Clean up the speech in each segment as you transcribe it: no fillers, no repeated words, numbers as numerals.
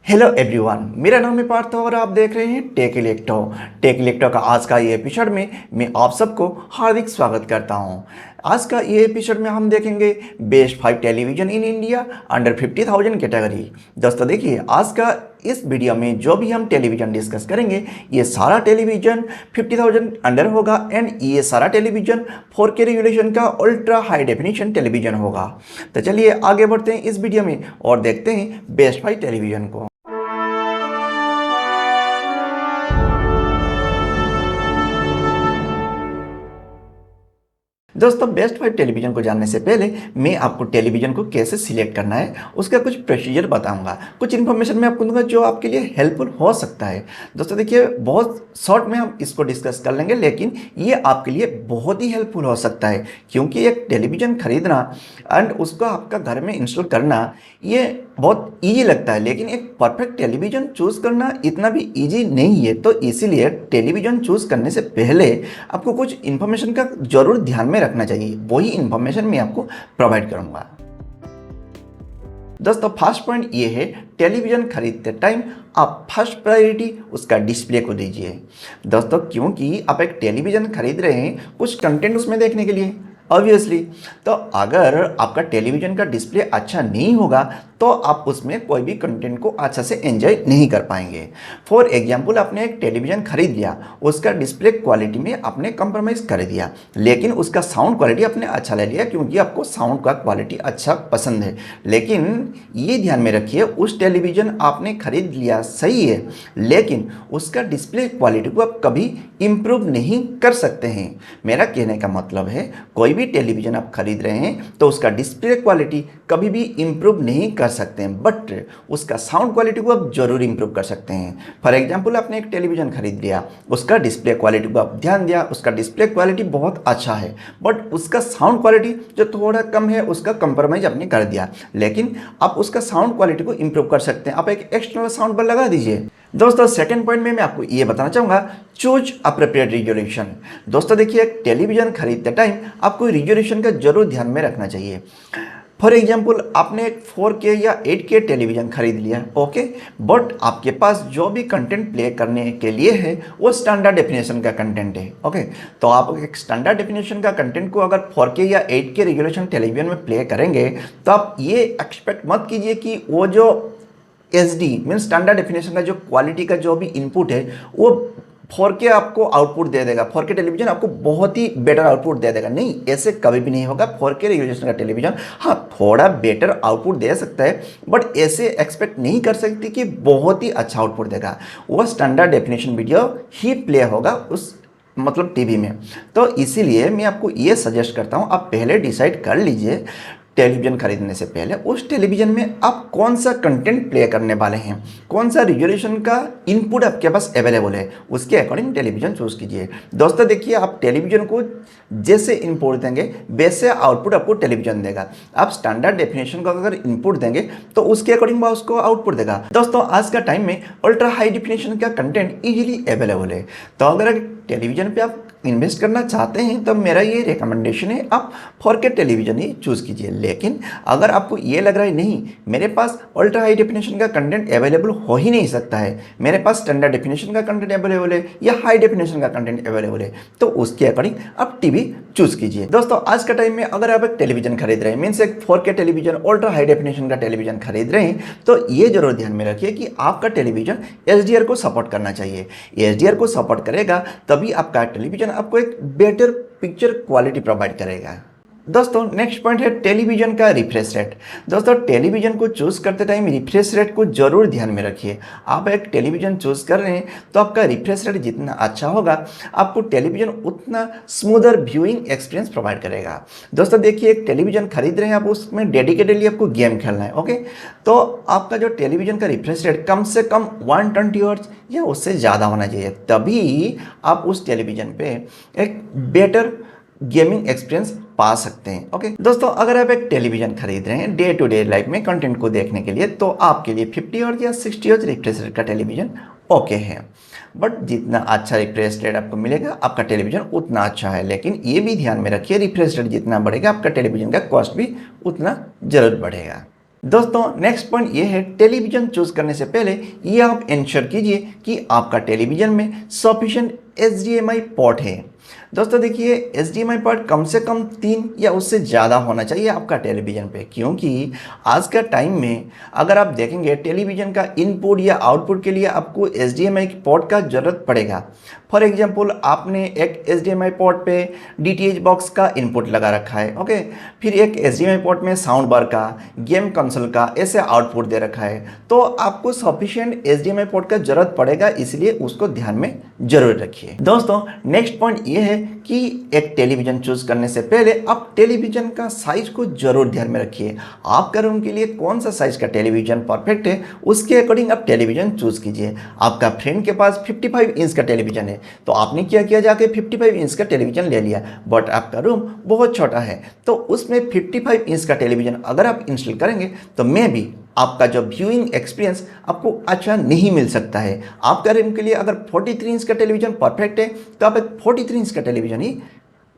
Hello everyone, मेरा नाम है पार्थ और आप देख रहे हैं टेक इलेक्ट्रो। टेक इलेक्ट्रो का आज का ये एपिसोड में मैं आप सबको हार्दिक स्वागत करता हूं। आज का ये एपिसोड में हम देखेंगे best 5 television in India under 50,000 category. दोस्तों देखिए, आज का इस वीडियो में जो भी हम टेलीविजन डिस्कस करेंगे ये सारा टेलीविजन 50,000 अंडर होगा एंड ये सारा टेलीविजन 4K रेजोल्यूशन का अल्ट्रा हाई डेफिनेशन टेलीविजन होगा। तो चलिए आगे बढ़ते हैं इस वीडियो में और देखते हैं बेस्ट 5 टेलीविजन को। दोस्तों, बेस्ट 5 टेलीविजन को जानने से पहले मैं आपको टेलीविजन को कैसे सिलेक्ट करना है उसका कुछ प्रोसीजर बताऊंगा। कुछ इन्फॉर्मेशन मैं आपको दूंगा जो आपके लिए हेल्पफुल हो सकता है। दोस्तों देखिए, बहुत शॉर्ट में हम इसको डिस्कस कर लेंगे, लेकिन ये आपके लिए बहुत ही हेल्पफुल हो सकता है क्योंकि एक टेलीविजन खरीदना एंड उसको आपका घर में इंस्टॉल करना ये बहुत ईजी लगता है, लेकिन एक परफेक्ट टेलीविजन चूज़ करना इतना भी ईजी नहीं है। तो इसीलिए टेलीविजन चूज़ करने से पहले आपको कुछ इन्फॉर्मेशन का ज़रूर ध्यान में रखना चाहिए। वही इन्फॉर्मेशन मैं आपको प्रोवाइड करूंगा। दोस्तों, फर्स्ट पॉइंट ये है, टेलीविजन खरीदते टाइम आप फर्स्ट प्रायोरिटी उसका डिस्प्ले को दीजिए। दोस्तों, क्योंकि आप एक टेलीविजन खरीद रहे हैं कुछ कंटेंट उसमें देखने के लिए ऑब्वियसली, तो अगर आपका टेलीविजन का डिस्प्ले अच्छा नहीं होगा तो आप उसमें कोई भी कंटेंट को अच्छा से एंजॉय नहीं कर पाएंगे। फॉर एग्जांपल, आपने एक टेलीविज़न खरीद लिया, उसका डिस्प्ले क्वालिटी में आपने कंप्रोमाइज़ कर दिया, लेकिन उसका साउंड क्वालिटी आपने अच्छा ले लिया क्योंकि आपको साउंड का क्वालिटी अच्छा पसंद है। लेकिन ये ध्यान में रखिए, उस टेलीविज़न आपने खरीद लिया सही है, लेकिन उसका डिस्प्ले क्वालिटी को आप कभी इम्प्रूव नहीं कर सकते हैं। मेरा कहने का मतलब है, कोई भी टेलीविज़न आप खरीद रहे हैं तो उसका डिस्प्ले क्वालिटी कभी भी इम्प्रूव नहीं कर सकते हैं, बट उसका साउंड क्वालिटी को आप जरूर इम्प्रूव कर सकते हैं। फॉर एग्जांपल, आपने एक टेलीविज़न खरीद लिया, उसका डिस्प्ले क्वालिटी को आप ध्यान दिया, उसका डिस्प्ले क्वालिटी बहुत अच्छा है, बट उसका साउंड क्वालिटी जो थोड़ा कम है उसका कंप्रोमाइज़ आपने कर दिया, लेकिन आप उसका साउंड क्वालिटी को इम्प्रूव कर सकते हैं। आप एक एक्सटर्नल साउंड बार लगा दीजिए। दोस्तों, सेकंड पॉइंट में मैं आपको ये बताना चाहूँगा, चूज अप्रोप्रिएट रिजोल्यूशन। दोस्तों देखिए, एक टेलीविज़न खरीदते टाइम आपको रिजोल्यूशन का जरूर ध्यान में रखना चाहिए। फॉर एग्जाम्पल, आपने एक 4K या 8K टेलीविज़न खरीद लिया, ओके, बट आपके पास जो भी कंटेंट प्ले करने के लिए है वो स्टैंडर्ड डेफिनेशन का कंटेंट है, ओके। तो आप एक स्टैंडर्ड डेफिनेशन का कंटेंट को अगर 4K या 8K रेजोल्यूशन टेलीविज़न में प्ले करेंगे तो आप ये एक्सपेक्ट मत कीजिए कि वो जो HD मीन स्टैंडर्ड डेफिनेशन का जो क्वालिटी का जो भी इनपुट है वो 4K आपको आउटपुट दे देगा, 4K टेलीविजन आपको बहुत ही बेटर आउटपुट दे देगा। नहीं, ऐसे कभी भी नहीं होगा। 4K रेजोल्यूशन का टेलीविजन हाँ थोड़ा बेटर आउटपुट दे सकता है, बट ऐसे एक्सपेक्ट नहीं कर सकती कि बहुत ही अच्छा आउटपुट देगा। वो स्टैंडर्ड डेफिनेशन वीडियो ही प्ले होगा उस मतलब टीवी में। तो इसीलिए मैं आपको ये सजेस्ट करता हूँ, आप पहले डिसाइड कर लीजिए टेलीविज़न खरीदने से पहले उस टेलीविज़न में आप कौन सा कंटेंट प्ले करने वाले हैं, कौन सा रिजोल्यूशन का इनपुट आपके पास अवेलेबल है, उसके अकॉर्डिंग टेलीविज़न चूज़ कीजिए। दोस्तों देखिए, आप टेलीविज़न को जैसे इनपुट देंगे वैसे आउटपुट आपको टेलीविज़न देगा। आप स्टैंडर्ड डेफिनेशन का अगर इनपुट देंगे तो उसके अकॉर्डिंग वह उसको आउटपुट देगा। दोस्तों, आज का टाइम में अल्ट्रा हाई डेफिनेशन का कंटेंट ईजिली अवेलेबल है, तो अगर टेलीविज़न पे आप इन्वेस्ट करना चाहते हैं तो मेरा ये रिकमेंडेशन है, आप 4K टेलीविज़न ही चूज़ कीजिए। लेकिन अगर आपको ये लग रहा है नहीं, मेरे पास अल्ट्रा हाई डेफिनेशन का कंटेंट अवेलेबल हो ही नहीं सकता है, मेरे पास स्टैंडर्ड डेफिनेशन का कंटेंट अवेलेबल है या हाई डेफिनेशन का कंटेंट अवेलेबल है, तो उसके अकॉर्डिंग आप टीवी चूज़ कीजिए। दोस्तों, आज का टाइम में अगर आप एक टेलीविज़न खरीद रहे हैं, मीन्स एक 4K television ultra high definition का टेलीविज़न खरीद रहे हैं, तो ये जरूर ध्यान में रखिए कि आपका टेलीविज़न HDR को सपोर्ट करना चाहिए। HDR को सपोर्ट करेगा तभी आपका टेलीविज़न आपको एक बेटर पिक्चर क्वालिटी प्रोवाइड करेगा। दोस्तों, नेक्स्ट पॉइंट है टेलीविज़न का रिफ्रेश रेट। दोस्तों, टेलीविज़न को चूज़ करते टाइम रिफ्रेश रेट को जरूर ध्यान में रखिए। आप एक टेलीविज़न चूज़ कर रहे हैं तो आपका रिफ्रेश रेट जितना अच्छा होगा आपको टेलीविज़न उतना स्मूदर व्यूइंग एक्सपीरियंस प्रोवाइड करेगा। दोस्तों देखिए, एक टेलीविज़न खरीद रहे हैं आप, उसमें डेडिकेटेडली आपको गेम खेलना है, ओके, तो आपका जो टेलीविज़न का रिफ्रेश रेट कम से कम 120 हर्ट्ज या उससे ज़्यादा होना चाहिए, तभी आप उस टेलीविज़न पे एक बेटर गेमिंग एक्सपीरियंस पा सकते हैं, ओके। दोस्तों, अगर आप एक टेलीविज़न खरीद रहे हैं डे टू डे लाइफ में कंटेंट को देखने के लिए, तो आपके लिए 50 हर्ट्ज या 60 हर्ट्ज रिफ्रेश रेट का टेलीविज़न ओके है, बट जितना अच्छा रिफ्रेश रेट आपको मिलेगा आपका टेलीविज़न उतना अच्छा है। लेकिन ये भी ध्यान में रखिए, रिफ्रेश रेट जितना बढ़ेगा आपका टेलीविज़न का कॉस्ट भी उतना जरूर बढ़ेगा। दोस्तों नेक्स्ट पॉइंट ये है, टेलीविज़न चूज़ करने से पहले ये आप इंश्योर कीजिए कि आपका टेलीविज़न में सफिशिएंट HDMI पोर्ट है। दोस्तों देखिए, HDMI पोर्ट कम से कम 3 या उससे ज़्यादा होना चाहिए आपका टेलीविज़न पे, क्योंकि आज का टाइम में अगर आप देखेंगे टेलीविज़न का इनपुट या आउटपुट के लिए आपको HDMI पोर्ट का ज़रूरत पड़ेगा। फॉर एग्जांपल, आपने एक HDMI पोर्ट पे DTH बॉक्स का इनपुट लगा रखा है, ओके, फिर एक HDMI पोर्ट में साउंड बार का, गेम कंसोल का ऐसे आउटपुट दे रखा है, तो आपको सफिशिएंट HDMI पोर्ट का ज़रूरत पड़ेगा, इसलिए उसको ध्यान में जरूर रखिए। दोस्तों नेक्स्ट पॉइंट ये है कि एक टेलीविज़न चूज़ करने से पहले आप टेलीविज़न का साइज को जरूर ध्यान में रखिए। आपका रूम के लिए कौन सा साइज का टेलीविज़न परफेक्ट है, उसके अकॉर्डिंग आप टेलीविज़न चूज़ कीजिए। आपका फ्रेंड के पास 55 इंच का टेलीविज़न है, तो आपने क्या किया, जाके 55 इंच का टेलीविज़न ले लिया, बट आपका रूम बहुत छोटा है, तो उसमें 55 इंच का टेलीविज़न अगर आप इंस्टॉल करेंगे तो मे बी आपका जो व्यूइंग एक्सपीरियंस आपको अच्छा नहीं मिल सकता है। आपका रूम के लिए अगर 43 इंच का टेलीविज़न परफेक्ट है, तो आप एक 43 इंच का टेलीविज़न ही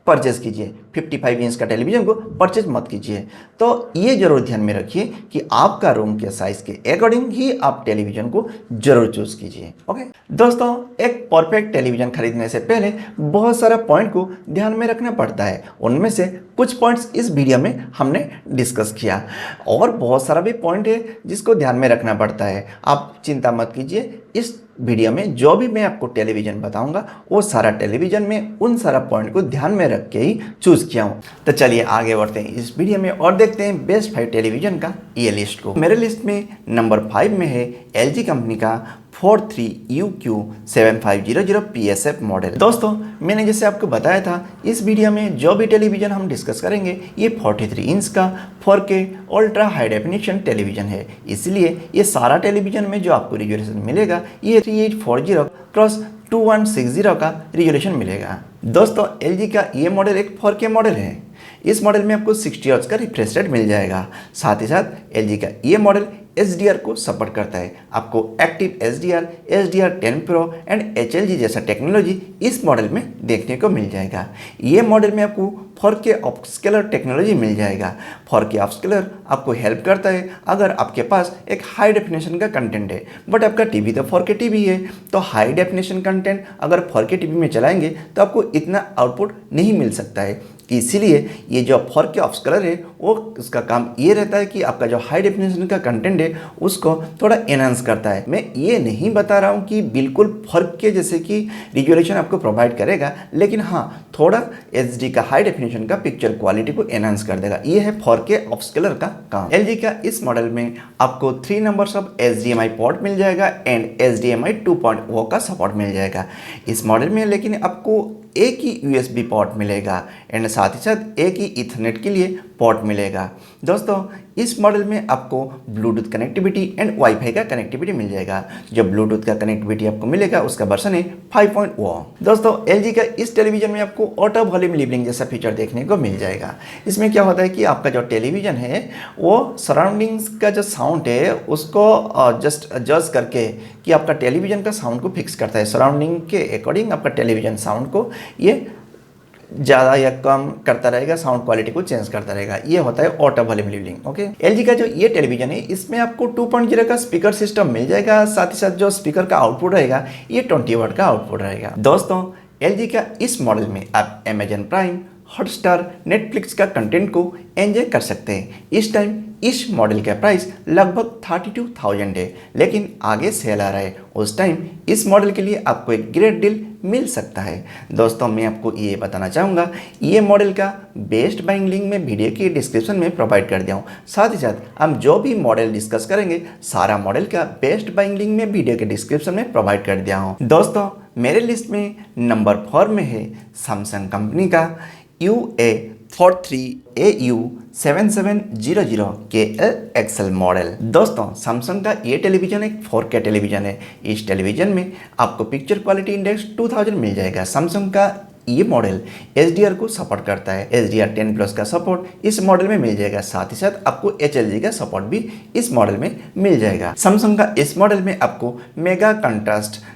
परचेज कीजिए, 55 इंच का टेलीविज़न को परचेज मत कीजिए। तो ये जरूर ध्यान में रखिए कि आपका रूम के साइज़ के अकॉर्डिंग ही आप टेलीविज़न को जरूर चूज़ कीजिए, ओके। दोस्तों एक परफेक्ट टेलीविज़न खरीदने से पहले बहुत सारा पॉइंट को ध्यान में रखना पड़ता है, उनमें से कुछ पॉइंट्स इस वीडियो में हमने डिस्कस किया, और बहुत सारा भी पॉइंट है जिसको ध्यान में रखना पड़ता है। आप चिंता मत कीजिए, इस वीडियो में जो भी मैं आपको टेलीविज़न बताऊंगा वो सारा टेलीविज़न में उन सारा पॉइंट को ध्यान में रख के ही चूज़ किया हूँ। तो चलिए आगे बढ़ते हैं इस वीडियो में और देखते हैं बेस्ट 5 टेलीविज़न का ये लिस्ट को। मेरे लिस्ट में नंबर 5 में है LG कंपनी का 43UQ7500 PSF मॉडल। दोस्तों मैंने जैसे आपको बताया था, इस वीडियो में जो भी टेलीविज़न हम डिस्कस करेंगे ये 43 इंच का 4K ultra high definition television है, इसलिए ये सारा टेलीविज़न में जो आपको रिजोल्यूशन मिलेगा ये 3840x2160 का रिजोल्यूशन मिलेगा। दोस्तों LG का ये मॉडल एक 4K मॉडल है। इस मॉडल में आपको 60 हर्ट्ज का रिफ्रेश रेट मिल जाएगा। साथ ही साथ LG का ये मॉडल HDR को सपोर्ट करता है। आपको active HDR, HDR10 Pro and HLG जैसा टेक्नोलॉजी इस मॉडल में देखने को मिल जाएगा। ये मॉडल में आपको 4K अपस्केलर टेक्नोलॉजी मिल जाएगा। 4K अपस्केलर आपको हेल्प करता है अगर आपके पास एक हाई डेफिनेशन का कंटेंट है, बट आपका टीवी तो 4K टीवी है, तो हाई डेफिनेशन कंटेंट अगर 4K टीवी में चलाएंगे तो आपको इतना आउटपुट नहीं मिल सकता है। इसीलिए ये जो 4K अपस्केलर है वो उसका काम ये रहता है कि आपका जो हाई डेफिनेशन का कंटेंट है उसको थोड़ा एनहांस करता है। मैं ये नहीं बता रहा हूँ कि बिल्कुल 4K जैसे कि रिजोल्यूशन आपको प्रोवाइड करेगा, लेकिन हाँ थोड़ा HD का हाई डेफिनेशन का पिक्चर क्वालिटी को एनहांस कर देगा। ये है 4K अपस्केलर का काम। LG का इस मॉडल में आपको 3 नंबर्स ऑफ HDMI पोर्ट मिल जाएगा एंड HDMI 2.0 का सपोर्ट मिल जाएगा इस मॉडल में, लेकिन आपको एक ही USB पोर्ट मिलेगा एंड साथ ही साथ एक ही ईथरनेट के लिए पोर्ट मिलेगा। दोस्तों इस मॉडल में आपको ब्लूटूथ कनेक्टिविटी एंड वाईफाई का कनेक्टिविटी मिल जाएगा। जो ब्लूटूथ का कनेक्टिविटी आपको मिलेगा उसका वर्जन है 5.0। दोस्तों LG का इस टेलीविज़न में आपको ऑटो वॉल्यूम लेवलिंग जैसा फीचर देखने को मिल जाएगा। इसमें क्या होता है कि आपका जो टेलीविज़न है वो सराउंडिंग्स का जो साउंड है उसको जस्ट एडजस्ट करके कि आपका टेलीविज़न का साउंड को फिक्स करता है। सराउंडिंग के अकॉर्डिंग आपका टेलीविज़न साउंड को ये ज़्यादा या कम करता रहेगा, साउंड क्वालिटी को चेंज करता रहेगा। ये होता है auto volume levelling, okay. LG का जो ये टेलीविज़न है इसमें आपको 2.0 का स्पीकर सिस्टम मिल जाएगा। साथ ही साथ जो स्पीकर का आउटपुट रहेगा ये 20 वाट का आउटपुट रहेगा। दोस्तों LG का इस मॉडल में आप अमेजन प्राइम, हॉटस्टार, नेटफ्लिक्स का कंटेंट को एंजॉय कर सकते हैं। इस टाइम इस मॉडल का प्राइस लगभग 32,000 है, लेकिन आगे सेल आ रहा है, उस टाइम इस मॉडल के लिए आपको एक ग्रेट डील मिल सकता है। दोस्तों मैं आपको ये बताना चाहूँगा, ये मॉडल का बेस्ट बाइंग लिंक मैं वीडियो के डिस्क्रिप्शन में प्रोवाइड कर दिया हूँ। साथ ही साथ हम जो भी मॉडल डिस्कस करेंगे सारा मॉडल का बेस्ट बाइंग लिंक मैं वीडियो के डिस्क्रिप्शन में प्रोवाइड कर दिया हूँ। दोस्तों मेरे लिस्ट में नंबर 4 में है सैमसंग कंपनी का UA43AU7700 KL XL मॉडल। दोस्तों सैमसंग का ये टेलीविज़न एक 4K टेलीविज़न है। इस टेलीविज़न में आपको पिक्चर क्वालिटी इंडेक्स 2000 मिल जाएगा। सैमसंग का ये मॉडल HDR को सपोर्ट करता है। HDR10+ का सपोर्ट इस मॉडल में मिल जाएगा। साथ ही साथ आपको HLG का सपोर्ट भी इस मॉडल में मिल जाएगा। सैमसंग का इस मॉडल में आपको mega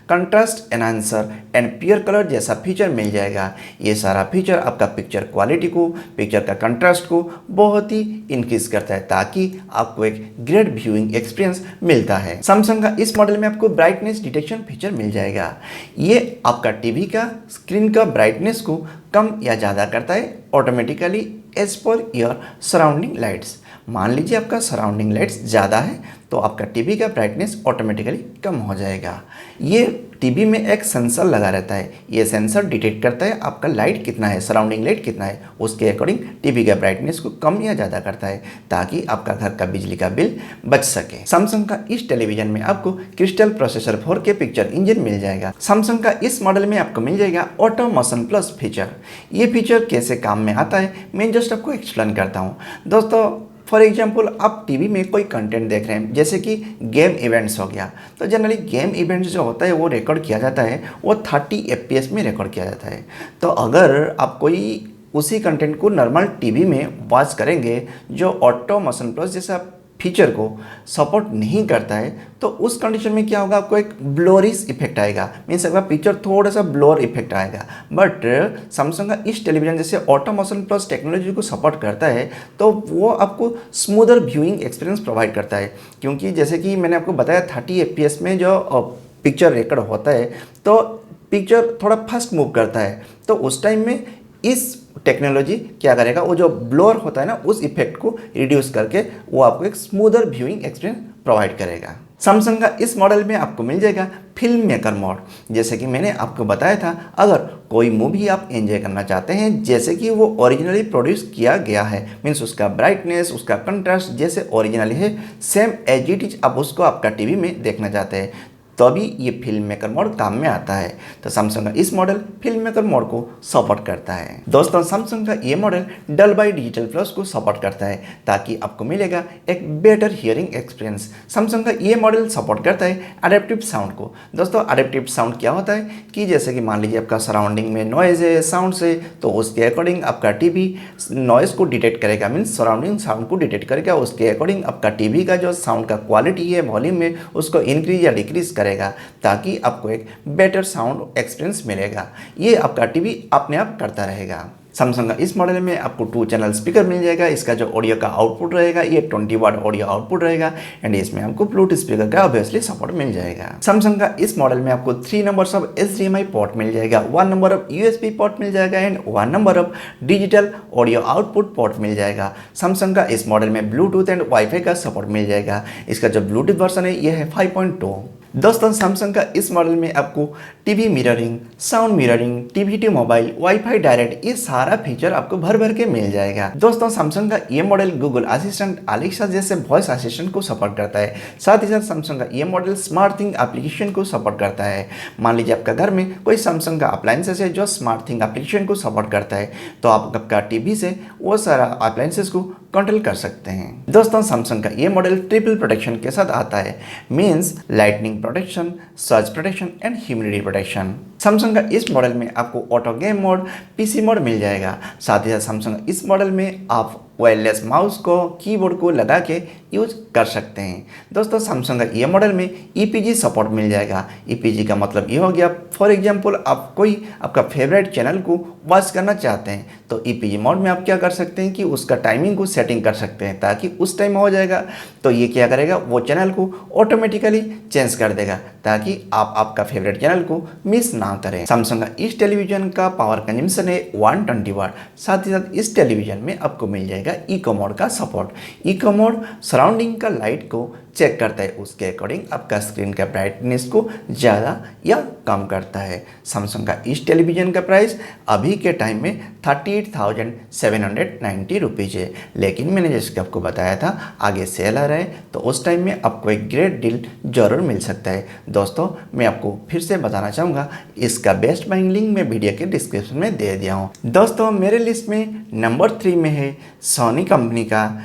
contrast enhancer and pure colour जैसा फीचर मिल जाएगा। ये सारा फीचर आपका पिक्चर क्वालिटी को, पिक्चर का कंट्रास्ट को बहुत ही इंक्रीज करता है ताकि आपको एक ग्रेट व्यूइंग एक्सपीरियंस मिलता है। सैमसंग का इस मॉडल में आपको ब्राइटनेस डिटेक्शन फीचर मिल जाएगा। ये आपका टीवी का स्क्रीन का ब्राइटनेस को कम या ज़्यादा करता है automatically as per your surrounding lights. मान लीजिए आपका सराउंडिंग लाइट्स ज़्यादा है तो आपका टीवी का ब्राइटनेस ऑटोमेटिकली कम हो जाएगा। ये टीवी में एक सेंसर लगा रहता है। ये सेंसर डिटेक्ट करता है आपका लाइट कितना है, सराउंडिंग लाइट कितना है, उसके अकॉर्डिंग टीवी का ब्राइटनेस को कम या ज़्यादा करता है ताकि आपका घर का बिजली का बिल बच सके। सैमसंग का इस टेलीविजन में आपको crystal processor 4K picture engine मिल जाएगा। सैमसंग का इस मॉडल में आपको मिल जाएगा ऑटो मोशन प्लस फीचर। ये फीचर कैसे काम में आता है मैं जस्ट आपको एक्सप्लेन करता हूँ। दोस्तों फॉर एग्जाम्पल आप टीवी में कोई कंटेंट देख रहे हैं, जैसे कि गेम इवेंट्स हो गया, तो जनरली गेम इवेंट्स जो होता है वो रिकॉर्ड किया जाता है, वो 30 FPS में रिकॉर्ड किया जाता है। तो अगर आप कोई उसी कंटेंट को नॉर्मल टीवी में वॉच करेंगे जो ऑटो मोशन प्लस जैसा फीचर को सपोर्ट नहीं करता है, तो उस कंडीशन में क्या होगा, आपको एक ब्लोरिश इफेक्ट आएगा। मीन्स आपका पिक्चर थोड़ा सा ब्लोर इफेक्ट आएगा। बट सैमसंग का इस टेलीविजन जैसे ऑटो मोशन प्लस टेक्नोलॉजी को सपोर्ट करता है तो वो आपको स्मूदर व्यूइंग एक्सपीरियंस प्रोवाइड करता है। क्योंकि जैसे कि मैंने आपको बताया 30 FPS में जो पिक्चर रिकॉर्ड होता है तो पिक्चर थोड़ा फास्ट मूव करता है, तो उस टाइम में इस टेक्नोलॉजी क्या करेगा, वो जो ब्लोर होता है ना उस इफेक्ट को रिड्यूस करके वो आपको एक स्मूदर व्यूइंग एक्सपीरियंस प्रोवाइड करेगा। सैमसंग का इस मॉडल में आपको मिल जाएगा फिल्म मेकर मोड। जैसे कि मैंने आपको बताया था, अगर कोई मूवी आप एंजॉय करना चाहते हैं जैसे कि वो ओरिजिनली प्रोड्यूस किया गया है, मीन्स उसका ब्राइटनेस, उसका कंट्रास्ट जैसे ओरिजिनली है, सेम एज इट इज आप उसको आपका टीवी में देखना चाहते हैं, तभी ये फिल्म मेकर मोड काम में आता है। तो सैमसंग का इस मॉडल फिल्म मेकर मोड को सपोर्ट करता है। दोस्तों सैमसंग का ये मॉडल डॉल्बी डिजिटल प्लस को सपोर्ट करता है ताकि आपको मिलेगा एक बेटर हियरिंग एक्सपीरियंस। सैमसंग का ये मॉडल सपोर्ट करता है अडेप्टिव साउंड को। दोस्तों अडेप्टिव साउंड क्या होता है कि जैसे कि मान लीजिए आपका सराउंडिंग में नॉइज़ है, साउंड है, तो उसके अकॉर्डिंग आपका टीवी नॉइज़ को डिटेक्ट करेगा, मीन्स सराउंडिंग साउंड को डिटेक्ट करेगा। उसके अकॉर्डिंग आपका टीवी का जो साउंड का क्वालिटी है, वॉल्यूम है, उसको इंक्रीज या डिक्रीज करेगा ताकि आपको एक बेटर साउंड एक्सपीरियंस मिलेगा। ये आपका टीवी अपने आप करता रहेगा। सैमसंग का इस मॉडल में आपको 2 चैनल स्पीकर मिल जाएगा। इसका जो ऑडियो का आउटपुट रहेगा ये 20 वाट ऑडियो आउटपुट रहेगा एंड इसमें आपको ब्लूटूथ स्पीकर का ऑब्वियसली सपोर्ट मिल जाएगा। सैमसंग का इस मॉडल में आपको 3 नंबर्स ऑफ HDMI पोर्ट मिल जाएगा, 1 नंबर ऑफ USB पोर्ट मिल जाएगा and 1 number of digital audio output port मिल जाएगा। सैमसंग का इस मॉडल में ब्लूटूथ एंड वाईफाई का सपोर्ट मिल जाएगा। इसका जो ब्लूटूथ वर्जन है ये है 5.2। दोस्तों सैमसंग का इस मॉडल में आपको TV mirroring, sound mirroring, TV to mobile, WiFi direct, ये सारा फीचर आपको भर भर के मिल जाएगा। दोस्तों सैमसंग का ये मॉडल गूगल असिस्टेंट, एलेक्सा जैसे वॉइस असिस्टेंट को सपोर्ट करता है। साथ ही साथ सैमसंग का ये मॉडल स्मार्ट थिंग एप्लीकेशन को सपोर्ट करता है। मान लीजिए आपका घर में कोई सैमसंग का अप्लायंसेस है जो स्मार्ट थिंग एप्लीकेशन को सपोर्ट करता है, तो आप आपका टीवी से वो सारा अप्लायंसेस को कंट्रोल कर सकते हैं। दोस्तों सैमसंग का ये मॉडल ट्रिपल प्रोटेक्शन के साथ आता है, means lightning protection, surge protection and humidity protection. Samsung का इस मॉडल में आपको auto game mode, PC mode मिल जाएगा। साथ ही साथ सैमसंग इस मॉडल में आप वायरलेस माउस को, कीबोर्ड को लगा के यूज कर सकते हैं। दोस्तों सैमसंग का ये मॉडल में EPG सपोर्ट मिल जाएगा। EPG का मतलब ये हो गया, फॉर एग्जांपल आप कोई आपका फेवरेट चैनल को वॉच करना चाहते हैं तो EPG मोड में आप क्या कर सकते हैं कि उसका टाइमिंग को सेटिंग कर सकते हैं ताकि उस टाइम हो जाएगा, तो ये क्या करेगा, वो चैनल को ऑटोमेटिकली चेंज कर देगा ताकि आप आपका फेवरेट चैनल को मिस ना करें। सैमसंग का इस टेलीविजन का पावर कंजम्पशन है 120 वाट। साथ ही साथ इस टेलीविजन में आपको मिल जाएगा इको मोड का सपोर्ट। इको मोड सराउंडिंग का लाइट को चेक करता है, उसके अकॉर्डिंग आपका स्क्रीन का ब्राइटनेस को ज़्यादा या कम करता है। सैमसंग का इस टेलीविजन का प्राइस अभी के टाइम में 38,790 रुपीज़ है, लेकिन मैंने जैसे आपको बताया था आगे सेल आ रहा है तो उस टाइम में आपको एक ग्रेट डील जरूर मिल सकता है। दोस्तों मैं आपको फिर से बताना चाहूँगा, इसका बेस्ट बाइंग लिंक मैं वीडियो के डिस्क्रिप्शन में दे दिया हूँ। दोस्तों मेरे लिस्ट में नंबर 3 में है सोनी कंपनी का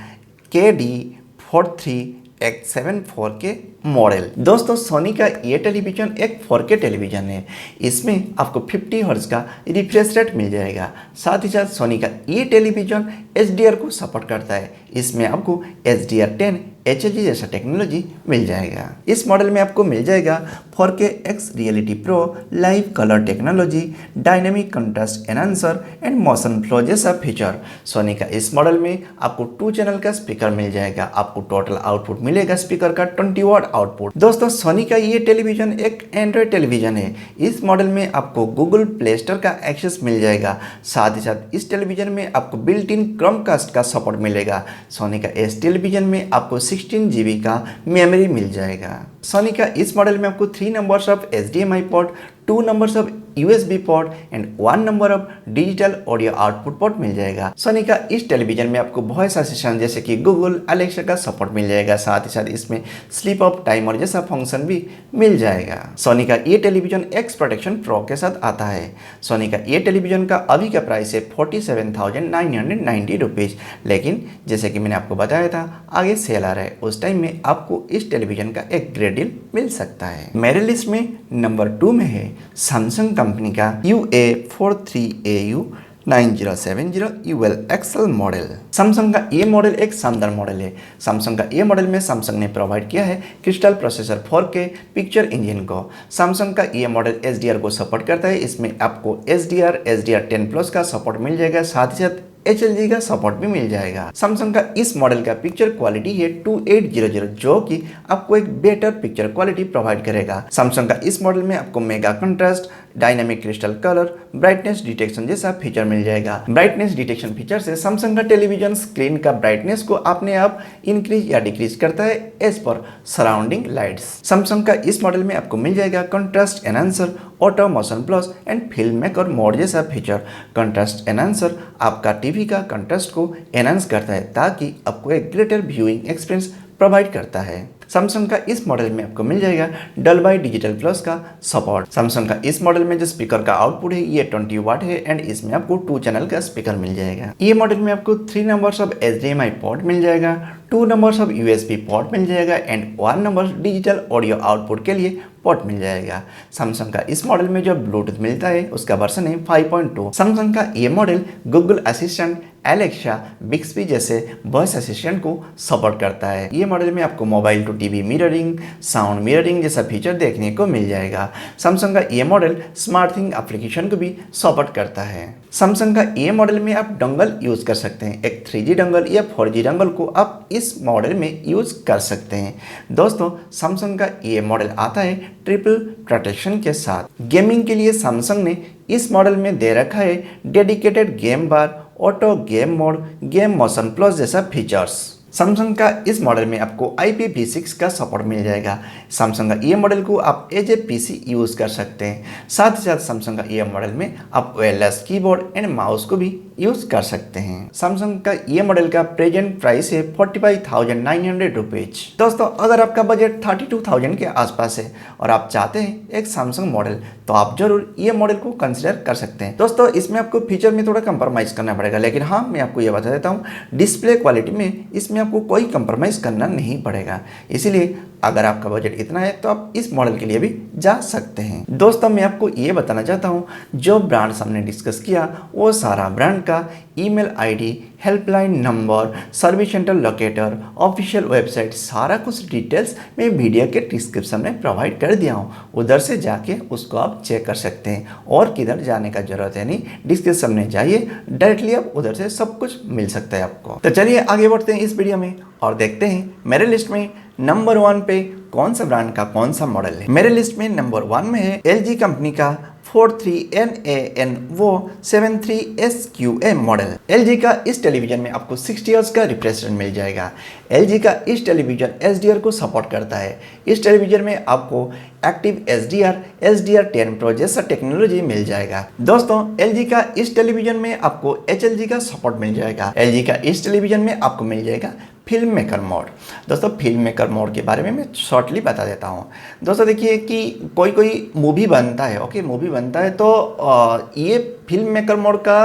KD43X74 के मॉडल। दोस्तों सोनी का ये टेलीविजन एक 4K टेलीविजन है। इसमें आपको 50 हर्ट्ज का रिफ्रेश रेट मिल जाएगा। साथ ही साथ सोनी का ये टेलीविजन HDR को सपोर्ट करता है। इसमें आपको HDR10 HLG जैसा टेक्नोलॉजी मिल जाएगा। इस मॉडल में आपको मिल जाएगा 4K X reality pro, live colour technology, dynamic contrast enhancer and motion flow जैसा फीचर। सोनी का इस मॉडल में आपको 2 चैनल का स्पीकर मिल जाएगा। आपको टोटल आउटपुट मिलेगा स्पीकर का 20 वाट आउटपुट। दोस्तों सोनी का ये टेलीविजन एक एंड्रॉयड टेलीविजन है। इस मॉडल में आपको गूगल प्ले स्टोर का एक्सेस मिल जाएगा। साथ ही साथ इस टेलीविजन में आपको बिल्ट इन क्रोमकास्ट का सपोर्ट मिलेगा। सोनी का इस टेलीविजन में आपको 16 GB का मेमोरी मिल जाएगा। सोनी का इस मॉडल में आपको 3 numbers of HDMI port, 2 numbers of USB port and 1 number of digital audio output port मिल जाएगा। सोनी का इस टेलीविजन में आपको वॉइस असिस्टेंट जैसे कि गूगल, अलेक्सा का सपोर्ट मिल जाएगा। साथ ही साथ इसमें स्लीप ऑफ टाइमर जैसा फंक्शन भी मिल जाएगा। सोनी का ये टेलीविजन एक्स प्रोटेक्शन प्रो के साथ आता है। सोनी का ये टेलीविजन का अभी का प्राइस है 47,990 रुपीज़। लेकिन जैसे कि मैंने आपको बताया था आगे सेल आ रहा है, उस टाइम में आपको इस टेलीविजन का एक ग्रेट डील मिल सकता है। मेरे लिस्ट में नंबर 2 में है सैमसंग कंपनी का UA43AU 9070 UL XL model. Samsung का ये मॉडल एक शानदार मॉडल है। सैमसंग का ये मॉडल में सैमसंग ने प्रोवाइड किया है crystal processor 4K picture engine को। सैमसंग का ये मॉडल HDR को सपोर्ट करता है। इसमें आपको HDR, HDR10 प्लस का सपोर्ट मिल जाएगा। साथ ही साथ HLG का सपोर्ट भी मिल जाएगा। सैमसंग का इस मॉडल का पिक्चर क्वालिटी है 2800 जो कि आपको एक बेटर पिक्चर क्वालिटी प्रोवाइड करेगा। सैमसंग का इस मॉडल में आपको mega contrast, dynamic crystal colour, brightness detection जैसा फीचर मिल जाएगा। ब्राइटनेस डिटेक्शन फीचर से सैमसंग का टेलीविजन स्क्रीन का ब्राइटनेस को अपने आप इंक्रीज या डिक्रीज करता है as per surrounding lights. Samsung का इस मॉडल में आपको मिल जाएगा contrast enhancer, auto motion plus and film maker mode जैसा फीचर। कंट्रास्ट एनहांसर आपका टीवी का कंट्रास्ट को एनहांस करता है ताकि आपको एक ग्रेटर व्यूइंग एक्सपीरियंस प्रोवाइड करता है। सैमसंग का इस मॉडल में आपको मिल जाएगा डॉल्बी डिजिटल प्लस का सपोर्ट। सैमसंग का इस मॉडल में जो स्पीकर का आउटपुट है ये 20 वाट है एंड इसमें आपको 2 चैनल का स्पीकर मिल जाएगा। ये मॉडल में आपको 3 नंबर्स ऑफ HDMI पोर्ट मिल जाएगा, 2 नंबर्स ऑफ USB पोर्ट मिल जाएगा and 1 number digital audio output के लिए पोर्ट मिल जाएगा। सैमसंग का इस मॉडल में जो ब्लूटूथ मिलता है उसका वर्जन है 5.2। सैमसंग का ये model Google assistant, Alexa, Bixby जैसे वॉइस असिस्टेंट को सपोर्ट करता है। ये मॉडल में आपको mobile to TV mirroring, sound mirroring जैसा फीचर देखने को मिल जाएगा। सैमसंग का ये मॉडल स्मार्ट थिंग एप्लीकेशन को भी सपोर्ट करता है। सैमसंग का ये मॉडल में आप डंगल यूज कर सकते हैं। एक 3G डंगल या 4G डंगल को आप इस मॉडल में यूज कर सकते हैं। दोस्तों सैमसंग का ये मॉडल आता है ट्रिपल प्रोटेक्शन के साथ। गेमिंग के लिए सैमसंग ने इस मॉडल में दे रखा है dedicated game bar, auto game mode, game motion plus जैसा फीचर्स। सैमसंग का इस मॉडल में आपको IPv6 का सपोर्ट मिल जाएगा। सैमसंग का ये मॉडल को आप एज ए PC यूज़ कर सकते हैं। साथ ही साथ सैमसंग का ये मॉडल में आप वायरलेस कीबोर्ड एंड माउस को भी यूज़ कर सकते हैं। सैमसंग का ये मॉडल का प्रेजेंट प्राइस है 45,900 रुपीज। दोस्तों अगर आपका बजट 32,000 के आसपास है और आप चाहते हैं एक सैमसंग मॉडल तो आप जरूर ये मॉडल को कंसिडर कर सकते हैं। दोस्तों इसमें आपको फीचर में थोड़ा कंप्रोमाइज़ करना पड़ेगा, लेकिन हाँ मैं आपको ये बता देता हूँ डिस्प्ले क्वालिटी में इसमें आपको कोई कंप्रोमाइज़ करना नहीं पड़ेगा। इसीलिए अगर आपका बजट इतना है तो आप इस मॉडल के लिए भी जा सकते हैं। दोस्तों मैं आपको ये बताना चाहता हूँ जो ब्रांड हमने डिस्कस किया वो सारा ब्रांड का email ID, helpline number, service centre locator, official website सारा कुछ डिटेल्स मैं वीडियो के डिस्क्रिप्शन में प्रोवाइड कर दिया हूँ। उधर से जाके उसको आप चेक कर सकते हैं और किधर जाने का जरूरत है नहीं, डिस्क्रिप्शन में जाइए डायरेक्टली आप उधर से सब कुछ मिल सकता है आपको। तो चलिए आगे बढ़ते हैं इस वीडियो में और देखते हैं मेरे लिस्ट में नंबर 1 पे कौन सा ब्रांड का कौन सा मॉडल है। मेरे लिस्ट में नंबर 1 में है LG कंपनी का 43NANO 73SQA मॉडल। LG का इस टेलीविजन में आपको 60 हर्ट्ज का रिफ्रेश रेट मिल जाएगा। LG का इस टेलीविजन HDR को सपोर्ट करता है। इस टेलीविजन में आपको एक्टिव HDR, HDR10 प्रो जैसा टेक्नोलॉजी मिल जाएगा। दोस्तों LG का इस टेलीविजन में आपको HLG का सपोर्ट मिल जाएगा। LG का इस टेलीविजन में आपको मिल जाएगा फिल्म मेकर मोड। दोस्तों फिल्म मेकर मोड के बारे में मैं शॉर्टली बता देता हूँ। दोस्तों देखिए कि कोई मूवी बनता है, ओके मूवी बनता है तो ये फिल्म मेकर मोड का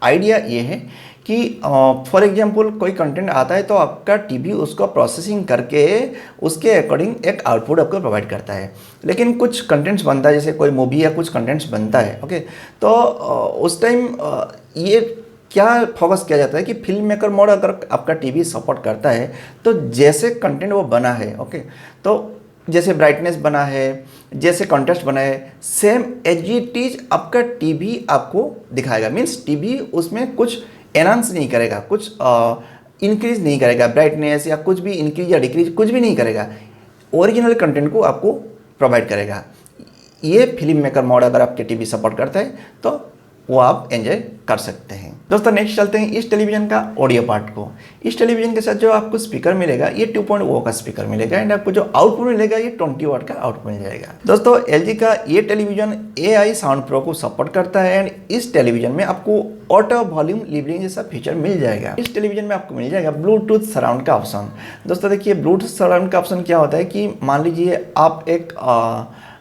आइडिया ये है कि फॉर एग्जांपल कोई कंटेंट आता है तो आपका टीवी उसको प्रोसेसिंग करके उसके अकॉर्डिंग एक आउटपुट आपको प्रोवाइड करता है। लेकिन कुछ कंटेंट्स बनता है, जैसे कोई मूवी या कुछ कंटेंट्स बनता है, ओके, तो उस टाइम ये क्या फोकस किया जाता है कि फिल्म मेकर मोड अगर आपका टीवी सपोर्ट करता है तो जैसे कंटेंट वो बना है, ओके, तो जैसे ब्राइटनेस बना है, जैसे कॉन्ट्रास्ट बना है, सेम एज इट इज आपका टीवी आपको दिखाएगा। मीन्स टीवी उसमें कुछ एनहांस नहीं करेगा, कुछ इंक्रीज नहीं करेगा ब्राइटनेस, या कुछ भी इंक्रीज या डिक्रीज कुछ भी नहीं करेगा, ओरिजिनल कंटेंट को आपको प्रोवाइड करेगा। ये फिल्म मेकर मोड अगर आपके टीवी सपोर्ट करता है तो वो आप एंजॉय कर सकते हैं। दोस्तों नेक्स्ट चलते हैं इस टेलीविज़न का ऑडियो पार्ट को। इस टेलीविज़न के साथ जो आपको स्पीकर मिलेगा ये 2.0 का स्पीकर मिलेगा, एंड आपको जो आउटपुट मिलेगा ये 20 वाट का आउटपुट मिल जाएगा। दोस्तों LG का ये टेलीविज़न AI साउंड प्रो को सपोर्ट करता है, एंड इस टेलीविज़न में आपको ऑटो वॉल्यूम लेवलिंग जैसा फीचर मिल जाएगा। इस टेलीविज़न में आपको मिल जाएगा ब्लूटूथ सराउंड का ऑप्शन। दोस्तों देखिए ब्लूटूथ सराउंड का ऑप्शन क्या होता है कि मान लीजिए आप एक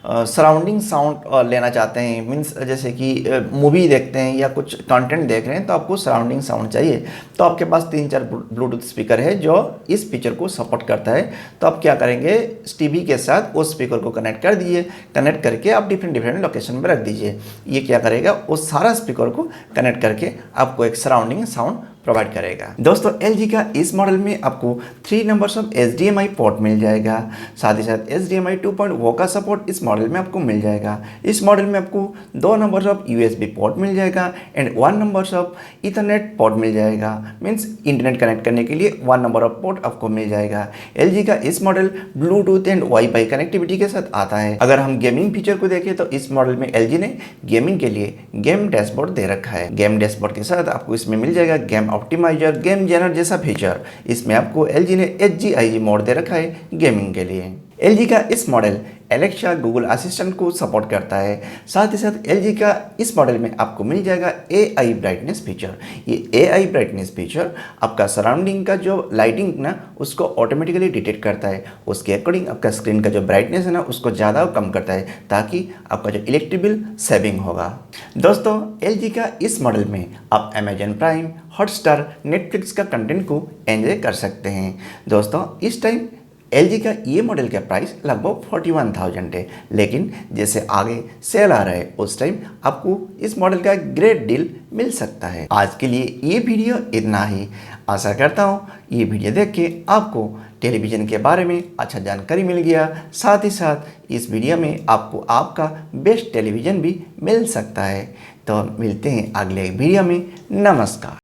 सराउंडिंग साउंड लेना चाहते हैं, मीन्स जैसे कि मूवी देखते हैं या कुछ कंटेंट देख रहे हैं तो आपको सराउंडिंग साउंड चाहिए, तो आपके पास 3-4 ब्लूटूथ स्पीकर है जो इस फीचर को सपोर्ट करता है। तो आप क्या करेंगे, टीवी के साथ उस स्पीकर को कनेक्ट कर दीजिए, कनेक्ट करके आप डिफरेंट लोकेशन पर रख दीजिए। ये क्या करेगा, उस सारा स्पीकर को कनेक्ट करके आपको एक सराउंडिंग साउंड प्रोवाइड करेगा। दोस्तों LG का इस मॉडल में आपको 3 नंबर्स ऑफ HDMI पोर्ट मिल जाएगा, साथ ही साथ HDMI 2.0 का सपोर्ट इस मॉडल में आपको मिल जाएगा। इस मॉडल में आपको 2 नंबर्स ऑफ USB पोर्ट मिल जाएगा and 1 numbers of ethernet port मिल जाएगा। मीन्स इंटरनेट कनेक्ट करने के लिए 1 नंबर ऑफ पोर्ट आपको मिल जाएगा। LG का इस model Bluetooth and wifi connectivity के साथ आता है। अगर हम गेमिंग फीचर को देखें तो इस मॉडल में LG ने गेमिंग के लिए गेम डैशबोर्ड दे रखा है। गेम डैशबोर्ड के साथ आपको इसमें मिल जाएगा गेम ऑप्टिमाइजर, गेम जनर जैसा फीचर। इसमें आपको LG ने HGIG मोड दे रखा है गेमिंग के लिए। LG का इस मॉडल एलेक्सा गूगल असिस्टेंट को सपोर्ट करता है। साथ ही साथ LG का इस मॉडल में आपको मिल जाएगा AI ब्राइटनेस फीचर। ये AI ब्राइटनेस फीचर आपका सराउंडिंग का जो लाइटिंग ना उसको ऑटोमेटिकली डिटेक्ट करता है, उसके अकॉर्डिंग आपका स्क्रीन का जो ब्राइटनेस है ना उसको ज़्यादा कम करता है, ताकि आपका जो इलेक्ट्रिक बिल सेविंग होगा। दोस्तों LG का इस मॉडल में आप अमेजन प्राइम, हॉटस्टार, नेटफ्लिक्स का कंटेंट को एंजॉय कर सकते हैं। दोस्तों इस टाइम LG का ये मॉडल का प्राइस लगभग 41,000 है, लेकिन जैसे आगे सेल आ रहा है उस टाइम आपको इस मॉडल का ग्रेट डील मिल सकता है। आज के लिए ये वीडियो इतना ही। आशा करता हूँ ये वीडियो देख के आपको टेलीविज़न के बारे में अच्छा जानकारी मिल गया। साथ ही साथ इस वीडियो में आपको आपका बेस्ट टेलीविज़न भी मिल सकता है। तो मिलते हैं अगले वीडियो में। नमस्कार।